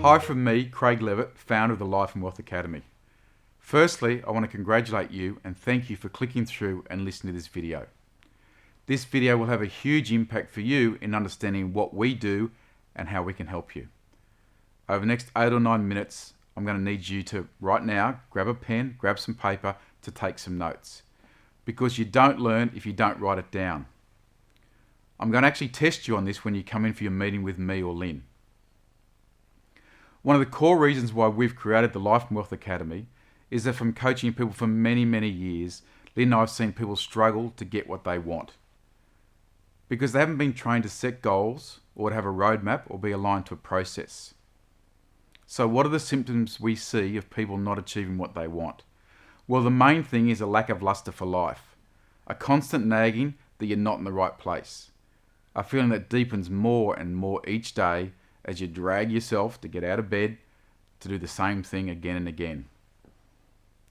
Hi from me, Craig Levitt, founder of the Life and Wealth Academy. Firstly, I want to congratulate you and thank you for clicking through and listening to this video. This video will have a huge impact for you in understanding what we do and how we can help you. Over the next 8 or 9 minutes, I'm going to need you to, right now, grab a pen, grab some paper to take some notes. Because you don't learn if you don't write it down. I'm going to actually test you on this when you come in for your meeting with me or Lynn. One of the core reasons why we've created the Life and Wealth Academy is that from coaching people for many, many years, Lynn and I have seen people struggle to get what they want. Because they haven't been trained to set goals or to have a roadmap or be aligned to a process. So what are the symptoms we see of people not achieving what they want? Well, the main thing is a lack of luster for life. A constant nagging that you're not in the right place. A feeling that deepens more and more each day as you drag yourself to get out of bed to do the same thing again and again.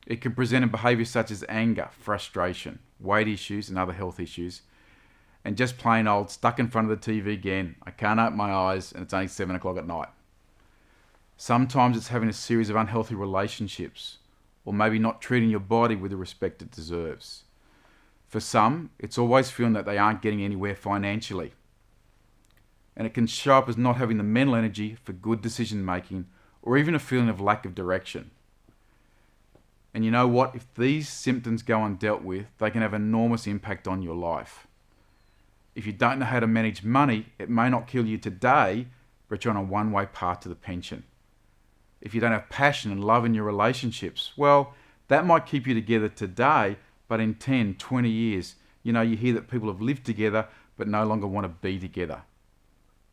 It can present in behaviours such as anger, frustration, weight issues and other health issues, and just plain old stuck in front of the TV again, I can't open my eyes and it's only 7 o'clock at night. Sometimes it's having a series of unhealthy relationships, or maybe not treating your body with the respect it deserves. For some, it's always feeling that they aren't getting anywhere financially. And it can show up as not having the mental energy for good decision making or even a feeling of lack of direction. And you know what? If these symptoms go undealt with, they can have enormous impact on your life. If you don't know how to manage money, it may not kill you today, but you're on a one-way path to the pension. If you don't have passion and love in your relationships, well, that might keep you together today, but in 10, 20 years, you hear that people have lived together but no longer want to be together.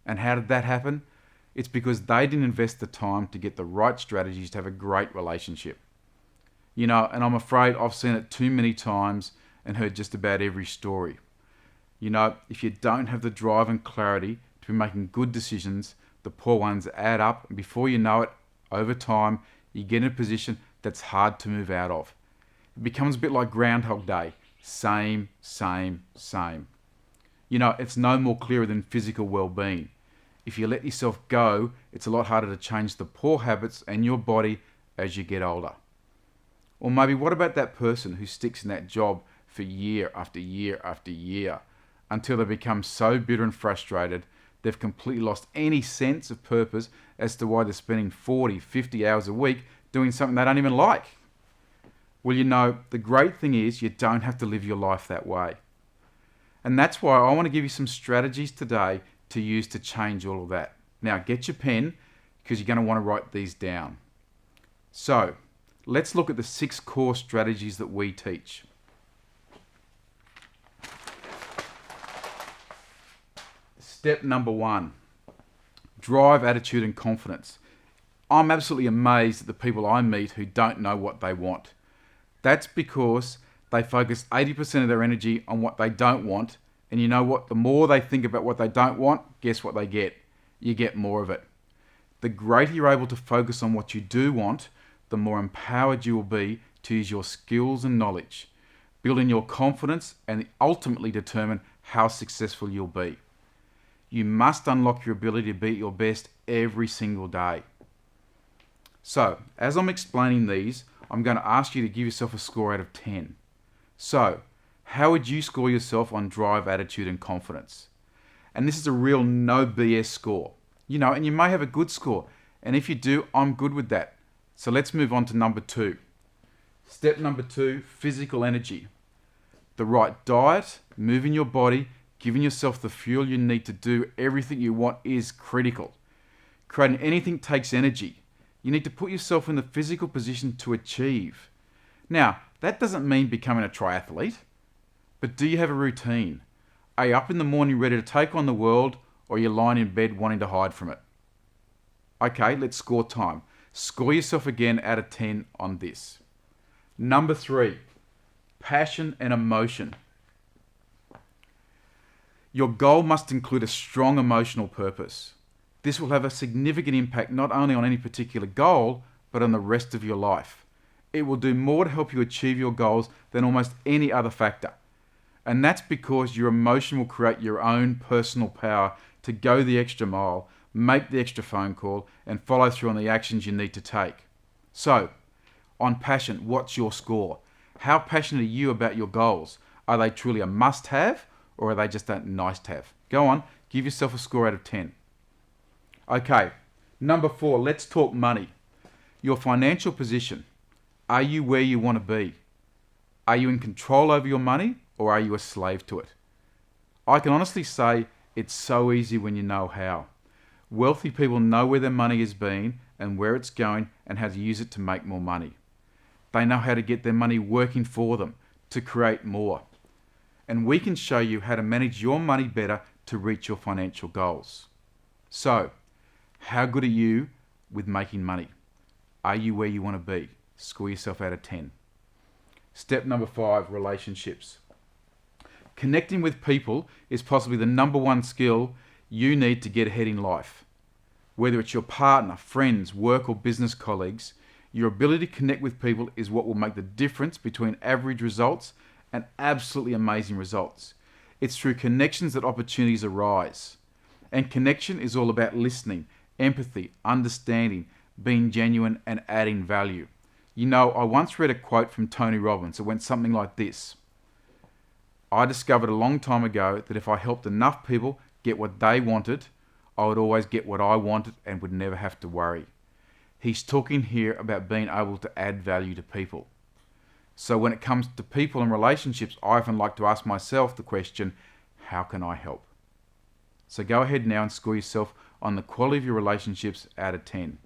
And how did that happen? It's because they didn't invest the time to get the right strategies to have a great relationship. And I'm afraid I've seen it too many times and heard just about every story. If you don't have the drive and clarity to be making good decisions, the poor ones add up, and before you know it, over time, you get in a position that's hard to move out of. It becomes a bit like Groundhog Day. Same, same, same. It's no more clearer than physical well-being. If you let yourself go, it's a lot harder to change the poor habits and your body as you get older. Or maybe what about that person who sticks in that job for year after year after year until they become so bitter and frustrated they've completely lost any sense of purpose as to why they're spending 40, 50 hours a week doing something they don't even like? Well, the great thing is you don't have to live your life that way. And that's why I want to give you some strategies today to use to change all of that. Now, get your pen because you're going to want to write these down. So, let's look at the 6 core strategies that we teach. Step number 1, drive, attitude, and confidence. I'm absolutely amazed at the people I meet who don't know what they want. That's because they focus 80% of their energy on what they don't want. And you know what? The more they think about what they don't want, guess what they get? You get more of it. The greater you're able to focus on what you do want, the more empowered you will be to use your skills and knowledge, building your confidence and ultimately determine how successful you'll be. You must unlock your ability to be at your best every single day. So, as I'm explaining these, I'm going to ask you to give yourself a score out of 10. So, how would you score yourself on drive, attitude, and confidence? And this is a real no BS score. And you may have a good score. And if you do, I'm good with that. So let's move on to number 2. Step number 2, physical energy. The right diet, moving your body, giving yourself the fuel you need to do everything you want is critical. Creating anything takes energy. You need to put yourself in the physical position to achieve. Now, that doesn't mean becoming a triathlete. But do you have a routine? Are you up in the morning ready to take on the world, or are you lying in bed wanting to hide from it? Okay, let's score time. Score yourself again out of 10 on this. Number 3, passion and emotion. Your goal must include a strong emotional purpose. This will have a significant impact not only on any particular goal, but on the rest of your life. It will do more to help you achieve your goals than almost any other factor. And that's because your emotion will create your own personal power to go the extra mile make the extra phone call, and follow through on the actions you need to take. So, on passion, what's your score? How passionate are you about your goals? Are they truly a must-have, or are they just a nice-to-have? Go on, give yourself a score out of 10. Okay, number 4, let's talk money. Your financial position. Are you where you want to be? Are you in control over your money, or are you a slave to it? I can honestly say it's so easy when you know how. Wealthy people know where their money is being and where it's going and how to use it to make more money. They know how to get their money working for them to create more. And we can show you how to manage your money better to reach your financial goals. So, how good are you with making money? Are you where you want to be? Score yourself out of 10. Step number 5, relationships. Connecting with people is possibly the number 1 skill you need to get ahead in life. Whether it's your partner, friends, work or business colleagues, your ability to connect with people is what will make the difference between average results and absolutely amazing results. It's through connections that opportunities arise. And connection is all about listening, empathy, understanding, being genuine and adding value. You know, I once read a quote from Tony Robbins. It went something like this. I discovered a long time ago that if I helped enough people get what they wanted, I would always get what I wanted and would never have to worry. He's talking here about being able to add value to people. So when it comes to people and relationships, I often like to ask myself the question, how can I help? So go ahead now and score yourself on the quality of your relationships out of 10.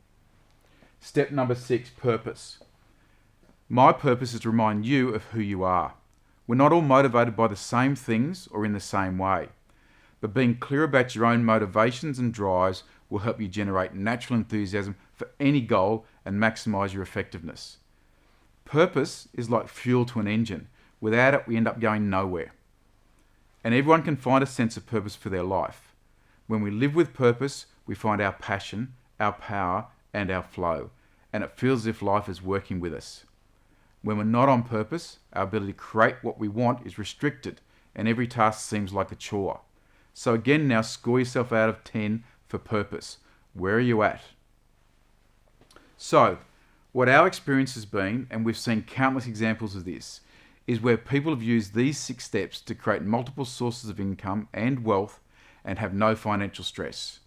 Step number 6, purpose. My purpose is to remind you of who you are. We're not all motivated by the same things or in the same way. But being clear about your own motivations and drives will help you generate natural enthusiasm for any goal and maximize your effectiveness. Purpose is like fuel to an engine. Without it, we end up going nowhere. And everyone can find a sense of purpose for their life. When we live with purpose, we find our passion, our power, and our flow. And it feels as if life is working with us. When we're not on purpose, our ability to create what we want is restricted, and every task seems like a chore. So again, now score yourself out of 10 for purpose. Where are you at? So, what our experience has been, and we've seen countless examples of this, is where people have used these 6 steps to create multiple sources of income and wealth and have no financial stress.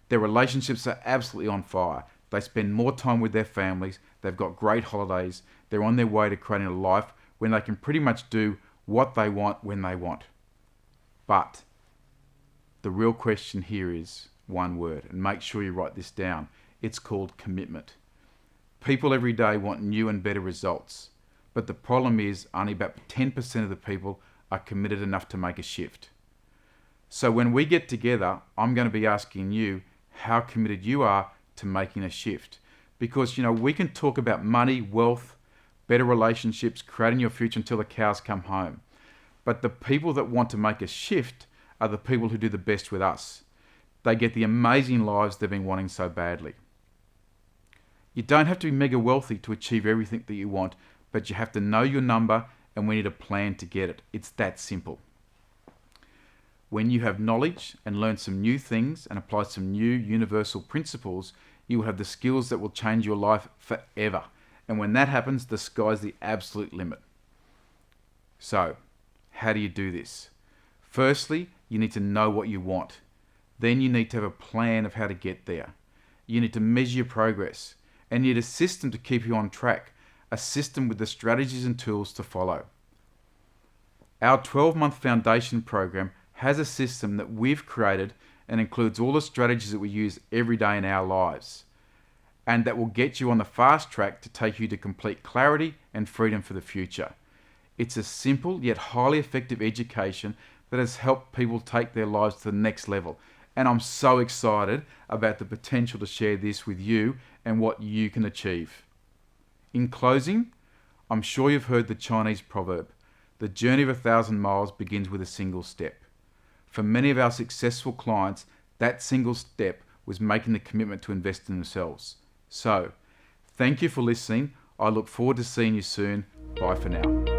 Their relationships are absolutely on fire. They spend more time with their families, they've got great holidays, they're on their way to creating a life when they can pretty much do what they want when they want. But the real question here is one word, and make sure you write this down. It's called commitment. People every day want new and better results, but the problem is only about 10% of the people are committed enough to make a shift. So when we get together, I'm going to be asking you how committed you are to making a shift. Because, we can talk about money, wealth, better relationships, creating your future until the cows come home. But the people that want to make a shift are the people who do the best with us. They get the amazing lives they've been wanting so badly. You don't have to be mega wealthy to achieve everything that you want, but you have to know your number and we need a plan to get it. It's that simple. When you have knowledge and learn some new things and apply some new universal principles, you will have the skills that will change your life forever. And when that happens, the sky's the absolute limit. So, how do you do this? Firstly, you need to know what you want. Then you need to have a plan of how to get there. You need to measure your progress. And you need a system to keep you on track. A system with the strategies and tools to follow. Our 12-month foundation program has a system that we've created and includes all the strategies that we use every day in our lives. And that will get you on the fast track to take you to complete clarity and freedom for the future. It's a simple yet highly effective education that has helped people take their lives to the next level. And I'm so excited about the potential to share this with you and what you can achieve. In closing, I'm sure you've heard the Chinese proverb, the journey of 1,000 miles begins with a single step. For many of our successful clients, that single step was making the commitment to invest in themselves. So, thank you for listening. I look forward to seeing you soon. Bye for now.